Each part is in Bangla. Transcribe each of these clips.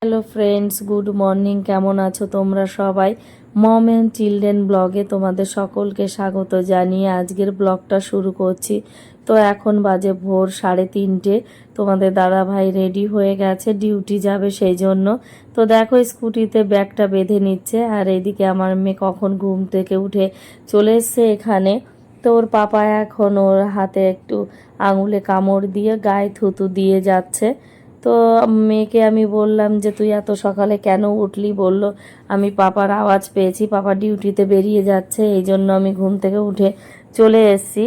Hello friends, good morning. কেমন আছো তোমরা সবাই? মম অ্যান্ড চিলড্রেন ব্লগে তোমাদের সকলকে স্বাগত জানিয়ে আজকের ব্লগটা শুরু করছি। তো এখন বাজে ভোর 3:30। তোমাদের দাদা ভাই রেডি হয়ে গেছে, ডিউটি যাবে সেই জন্য। তো দেখো স্কুটিতে ব্যাগটা বেঁধে নিচ্ছে, আর এদিকে আমার মেয়ে কখন ঘুম থেকে উঠে চলে এসছে এখানে। তো ওর পাপা এখন ওর হাতে একটু আঙুলে কামড় দিয়ে গায়ে থুতু দিয়ে যাচ্ছে। তো মেয়েকে আমি বললাম যে তুই এত সকালে কেন উঠলি? বলল আমি পাপার আওয়াজ পেয়েছি, পাপা ডিউটিতে বেরিয়ে যাচ্ছে, এই জন্য আমি ঘুম থেকে উঠে চলে এসেছি।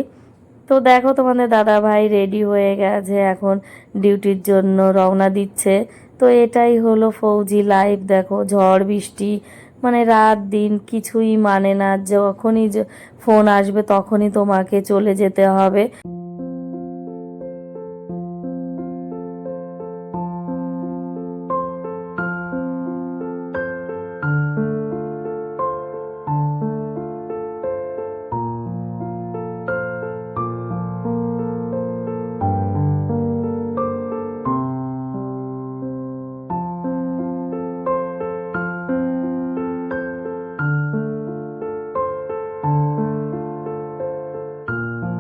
তো দেখো তোমাদের দাদা ভাই রেডি হয়ে গেছে, এখন ডিউটির জন্য রওনা দিচ্ছে। তো এটাই হলো ফৌজি লাইফ। দেখো ঝড় বৃষ্টি মানে রাত দিন কিছুই মানে না, যখনই ফোন আসবে তখনই তোমাকে চলে যেতে হবে।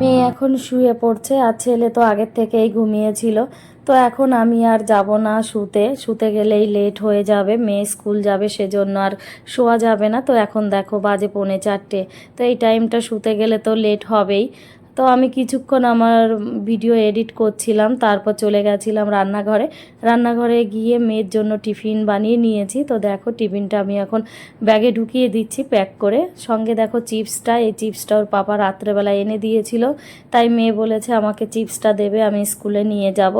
মেয়ে এখন শুয়ে পড়ছে, আর ছেলে তো আগের থেকেই ঘুমিয়েছিল। তো এখন আমি আর যাব না শুতে, শুতে গেলেই লেট হয়ে যাবে, মেয়ে স্কুল যাবে সেজন্য আর শোয়া যাবে না। তো এখন দেখো বাজে 3:45। তো এই টাইমটা শুতে গেলে তো লেট হবেই। তো আমি কিছুক্ষণ আমার ভিডিও এডিট করছিলাম, তারপর চলে গেছিলাম রান্নাঘরে। রান্নাঘরে গিয়ে মেয়ের জন্য টিফিন বানিয়ে নিয়েছি। তো দেখো টিফিনটা আমি এখন ব্যাগে ঢুকিয়ে দিচ্ছি প্যাক করে। সঙ্গে দেখো চিপসটা, এই চিপসটা ওর পাপা রাত্রেবেলা এনে দিয়েছিল, তাই মেয়ে বলেছে আমাকে চিপসটা দেবে, আমি স্কুলে নিয়ে যাব।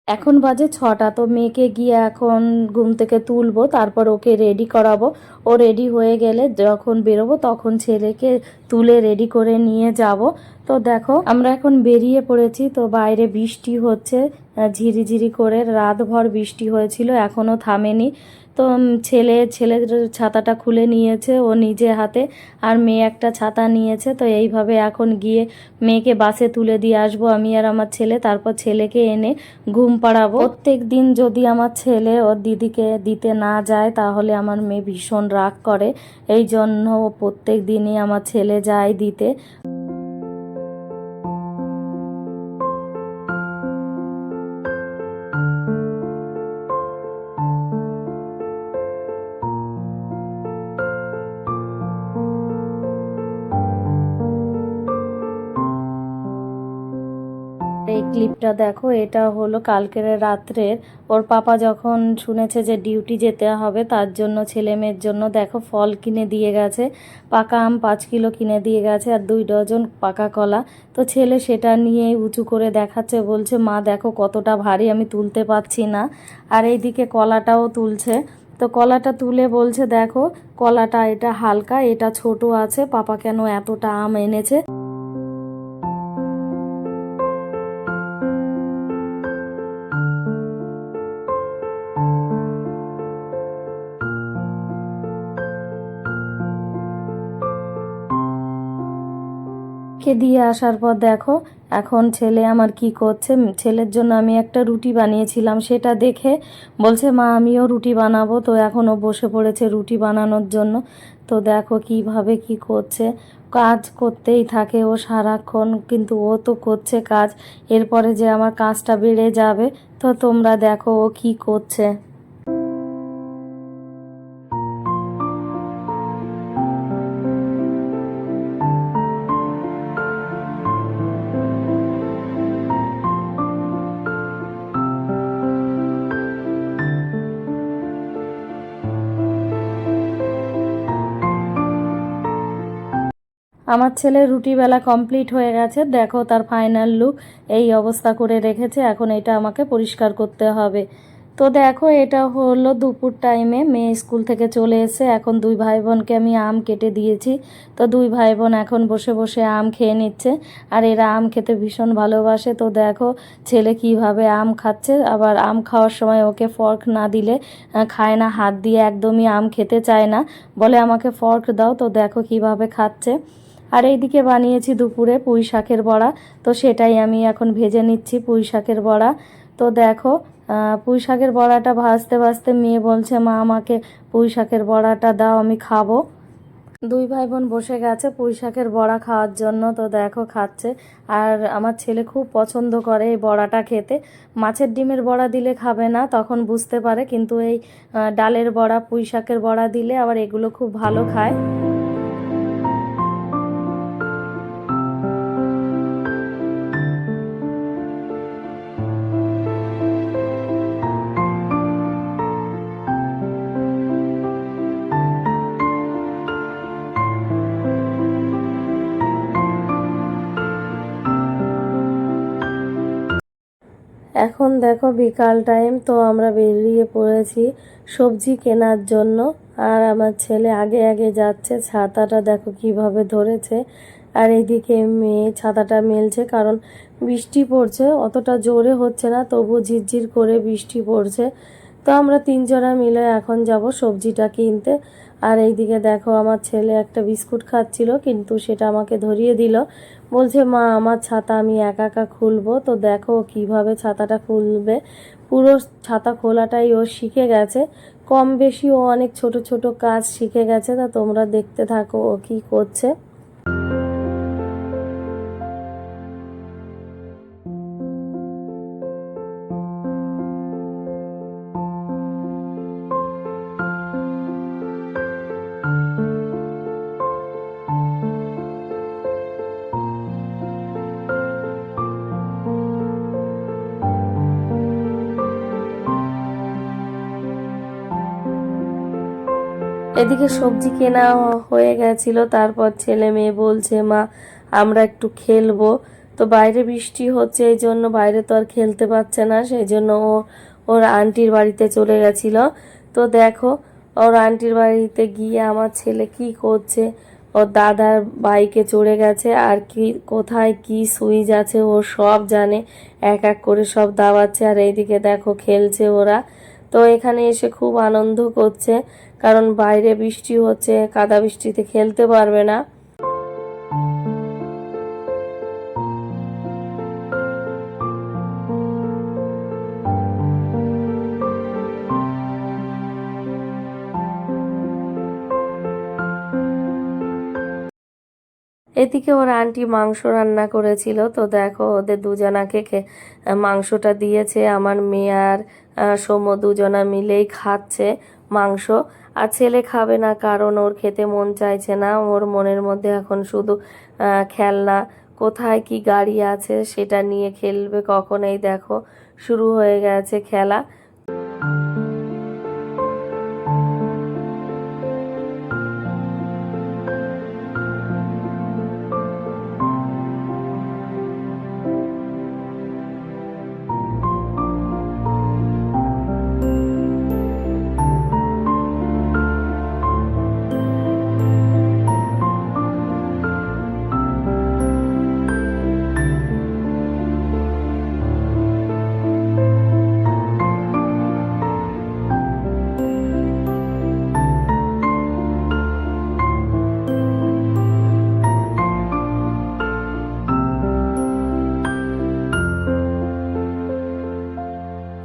এখন বাজে 6টা। তো মেয়েকে গিয়ে এখন ঘুম থেকে তুলবো, তারপর ওকে রেডি করাবো। ও রেডি হয়ে গেলে যখন বেরোবো তখন ছেলেকে তুলে রেডি করে নিয়ে যাব। তো দেখো আমরা এখন বেরিয়ে পড়েছি। তো বাইরে বৃষ্টি হচ্ছে, ঝিরিঝিরি করে রাতভর বৃষ্টি হয়েছিল, এখনও থামেনি। তো ছেলের ছাতাটা খুলে নিয়েছে ও নিজে হাতে, আর মেয়ে একটা ছাতা নিয়েছে। তো এইভাবে এখন গিয়ে মেয়েকে বাসে তুলে দিয়ে আসবো আমি আর আমার ছেলে, তারপর ছেলেকে এনে ঘুম পাড়াবো। প্রত্যেক দিন যদি আমার ছেলে ওর দিদিকে দিতে না যায় তাহলে আমার মেয়ে ভীষণ রাগ করে, এই জন্য প্রত্যেক দিনই আমার ছেলে যায় দিতে। এই ক্লিপটা দেখো, এটা হলো কালকের রাত্রের। ওর পাপা যখন শুনেছে যে ডিউটি যেতে হবে, তার জন্য ছেলে মেয়ের জন্য দেখো ফল কিনে দিয়ে গেছে। পাকা আম 5 কিলো কিনে দিয়ে গেছে, আর 2 ডজন পাকা কলা। তো ছেলে সেটা নিয়ে উঁচু করে দেখাচ্ছে, বলছে মা দেখো কতটা ভারী, আমি তুলতে পারছি না। আর এইদিকে কলাটাও তুলছে। তো কলাটা তুলে বলছে দেখো কলাটা এটা হালকা, এটা ছোট আছে, পাপা কেন এতটা আম এনেছে। কে দিয়ে আসার পর দেখো এখন ছেলে আমার কি করছে। ছেলের জন্য আমি একটা রুটি বানিয়েছিলাম, সেটা দেখে বলছে মা আমিও রুটি বানাবো। তো এখনও বসে পড়েছে রুটি বানানোর জন্য। তো দেখো কিভাবে কি করছে, কাজ করতেই থাকে ও সারাক্ষণ, কিন্তু ও তো করছে কাজ, এরপরে যে আমার কাজটা বেড়ে যাবে। তো তোমরা দেখো ও কি করছে। আমার ছেলের রুটি বেলা কমপ্লিট হয়ে গেছে, দেখো তার ফাইনাল লুক এই অবস্থা করে রেখেছে। এখন এটা আমাকে পরিষ্কার করতে হবে। তো দেখো এটা হলো দুপুর টাইমে, মেয়ে স্কুল থেকে চলে এসে এখন দুই ভাই বোনকে আমি আম কেটে দিয়েছি। তো দুই ভাই বোন এখন বসে বসে আম খেয়ে নিচ্ছে, আর এরা আম খেতে ভীষণ ভালোবাসে। তো দেখো ছেলে কিভাবে আম খাচ্ছে, আবার আম খাওয়ার সময় ওকে ফর্ক না দিলে খায় না, হাত দিয়ে একদমই আম খেতে চায় না, বলে আমাকে ফর্ক দাও। তো দেখো কিভাবে খাচ্ছে। আর এইদিকে বানিয়েছি দুপুরে পুঁই শাকের বড়া। তো সেটাই আমি এখন ভেজে নিচ্ছি, পুঁই শাকের বড়া। তো দেখো পুঁই শাকের বড়াটা ভাজতে ভাজতে মেয়ে বলছে, মা আমাকে পুঁই শাকের বড়াটা দাও, আমি খাবো। দুই ভাই বোন বসে গেছে পুঁই শাকের বড়া খাওয়ার জন্য। তো দেখো খাচ্ছে। আর আমার ছেলে খুব পছন্দ করে এই বড়াটা খেতে। মাছের ডিমের বড়া দিলে খাবে না, তখন বুঝতে পারে, কিন্তু এই ডালের বড়া, পুঁই শাকের বড়া দিলে আবার এগুলো খুব ভালো খায়। এখন দেখো বিকাল টাইম, তো আমরা বেরিয়ে পড়েছি সবজি কেনার জন্য। আর আমার ছেলে আগে আগে যাচ্ছে, ছাতাটা দেখো কিভাবে ধরেছে। আর এইদিকে মেয়ে ছাতাটা মেলছে, কারণ বৃষ্টি পড়ছে, অতটা জোরে হচ্ছে না, তবু ঝিরঝির করে বৃষ্টি পড়ছে। তো আমরা তিনজনা মিলে এখন যাব সবজিটা কিনতে। আর এইদিকে দেখো আমার ছেলে একটা বিস্কুট খাচ্ছিল, কিন্তু সেটা আমাকে ধরিয়ে দিল, বলছে মা আমার ছাতা আমি একা একা খুলবো। তো দেখো কিভাবে ছাতাটা খুলবে, পুরো ছাতা খোলাটাই ও শিখে গেছে। কম বেশি ও অনেক ছোট ছোট কাজ শিখে গেছে। তা তোমরা দেখতে থাকো ও কি করছে। এদিকে সবজি কেনা হয়ে গেছিল, তারপর ছেলে মেয়ে বলছে মা আমরা একটু খেলবো। তো বাইরে বৃষ্টি হচ্ছে, এই জন্য বাইরে তো আর খেলতে পারছে না, সেই জন্য ও ওর আন্টির বাড়িতে চলে গেছিল। তো দেখো ওর আন্টির বাড়িতে গিয়ে আমার ছেলে কি করছে, ওর দাদার বাইকে চড়ে গেছে, আর কি কোথায় কি সুইচ আছে ও সব জানে, এক এক করে সব দাবাচ্ছে। আর এইদিকে দেখো খেলছে ওরা। তো এখানে এসে খুব আনন্দ করছে, কারণ বাইরে বৃষ্টি হচ্ছে, কাদা বৃষ্টিতে খেলতে পারবে না। এদিকে ওর আন্টি মাংস রান্না করেছিল। তো দেখো ওদের দুজনাকে মাংসটা দিয়েছে, আমার মেয়ে আর সৌম্য দুজনা মিলেই খাচ্ছে মাংস। আর ছেলে খাবে না, কারণ ওর খেতে মন চাইছে না, ওর মনের মধ্যে এখন শুধু খেলনা, কোথায় কি গাড়ি আছে সেটা নিয়ে খেলবে কখন। এই দেখো শুরু হয়ে গেছে খেলা।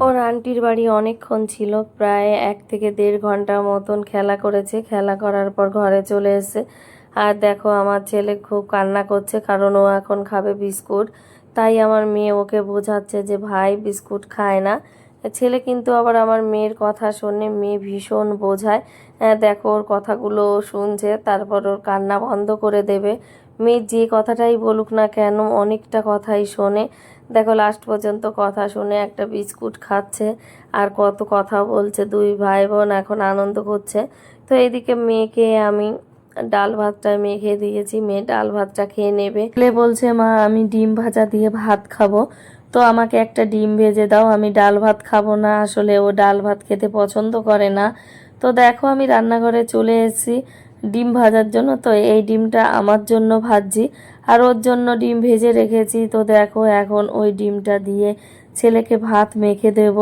ওর আন্টির বাড়ি অনেকক্ষণ ছিল, প্রায় 1 থেকে 1.5 ঘন্টার মতন খেলা করেছে। খেলা করার পর ঘরে চলে এসেছে। আর দেখো আমার ছেলে খুব কান্না করছে, কারণ ও এখন খাবে বিস্কুট। তাই আমার মেয়ে ওকে বোঝাচ্ছে যে ভাই বিস্কুট খায় না। ছেলে কিন্তু আবার আমার মেয়ের কথা শোনে, মেয়ে ভীষণ বোঝায়। দেখো ওর কথাগুলো ও শুনছে, তারপর ওর কান্না বন্ধ করে দেবে। মেয়ে যে কথাটাই বলুক না কেন অনেকটা কথাই শোনে। দেখো লাস্ট পর্যন্ত কথা শুনে একটা বিস্কুট খাচ্ছে, আর কত কথা বলছে। দুই ভাই বোন এখন আনন্দ করছে। তো এইদিকে মেয়েকে আমি ডাল ভাতটা মেখে দিয়েছি, মেয়ে ডাল ভাতটা খেয়ে নেবে। ছেলে বলছে মা আমি ডিম ভাজা দিয়ে ভাত খাবো, তো আমাকে একটা ডিম ভেজে দাও, আমি ডাল ভাত খাবো না। আসলে ও ডাল ভাত খেতে পছন্দ করে না। তো দেখো আমি রান্নাঘরে চলে এসেছি ডিম ভাজার জন্য। তো এই ডিমটা আমার জন্য ভাজছি, আর ওর জন্য ডিম ভেজে রেখেছি। তো দেখো এখন ওই ডিমটা দিয়ে ছেলেকে ভাত মেখে দেব।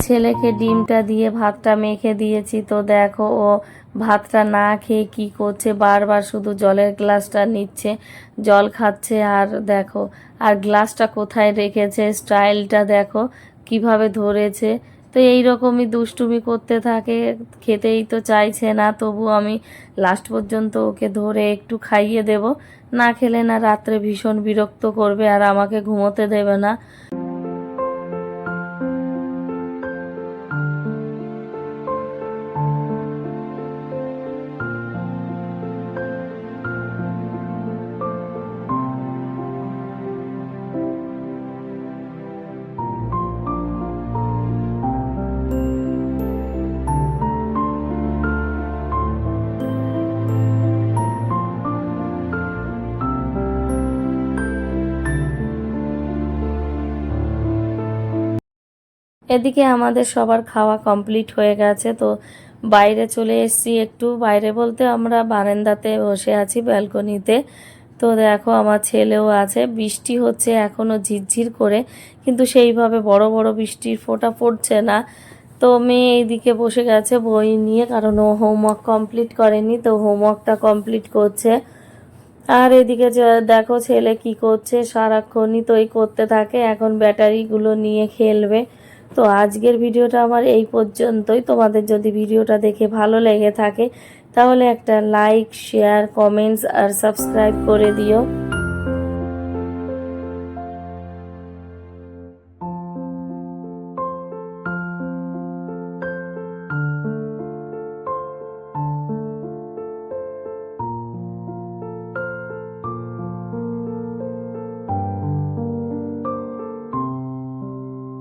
ছেলেকে ডিমটা দিয়ে ভাতটা মেখে দিয়েছি, তো দেখো ও ভাতটা না খেয়ে কি করছে, বারবার শুধু জলের গ্লাসটা নিচ্ছে, জল খাচ্ছে। আর দেখো আর গ্লাসটা কোথায় রেখেছে, স্টাইলটা দেখো কিভাবে ধরেছে। তো এই রকমই দুষ্টুমি করতে থাকে, খেতেই তো চাইছে না, তবু আমি লাস্ট পর্যন্ত ওকে ধরে একটু খাইয়ে দেব, না খেলে না রাত্রে ভীষণ বিরক্ত করবে আর আমাকে ঘুমোতে দেবে না। এদিকে আমাদের সবার খাওয়া কমপ্লিট হয়ে গেছে, তো বাইরে চলে এসেছি একটু, বাইরে বলতে আমরা বারান্দাতে বসে আছি ব্যালকনিতে। তো দেখো আমার ছেলেও আছে, বৃষ্টি হচ্ছে এখনও ঝিরঝির করে, কিন্তু সেইভাবে বড় বড় বৃষ্টির ফোঁটা পড়ছে না। তো মেয়ে এইদিকে বসে গেছে বই নিয়ে, কারণ ও হোমওয়ার্ক কমপ্লিট করেনি, তো হোমওয়ার্কটা কমপ্লিট করছে। আর এদিকে দেখো ছেলে কি করছে, সারাক্ষণই তো এই করতে থাকে, এখন ব্যাটারিগুলো নিয়ে খেলবে। তো আজকের ভিডিওটা আমার এই পর্যন্তই। তোমাদের যদি ভিডিওটা দেখে ভালো লেগে থাকে তাহলে একটা লাইক, শেয়ার, কমেন্টস আর সাবস্ক্রাইব করে দিও।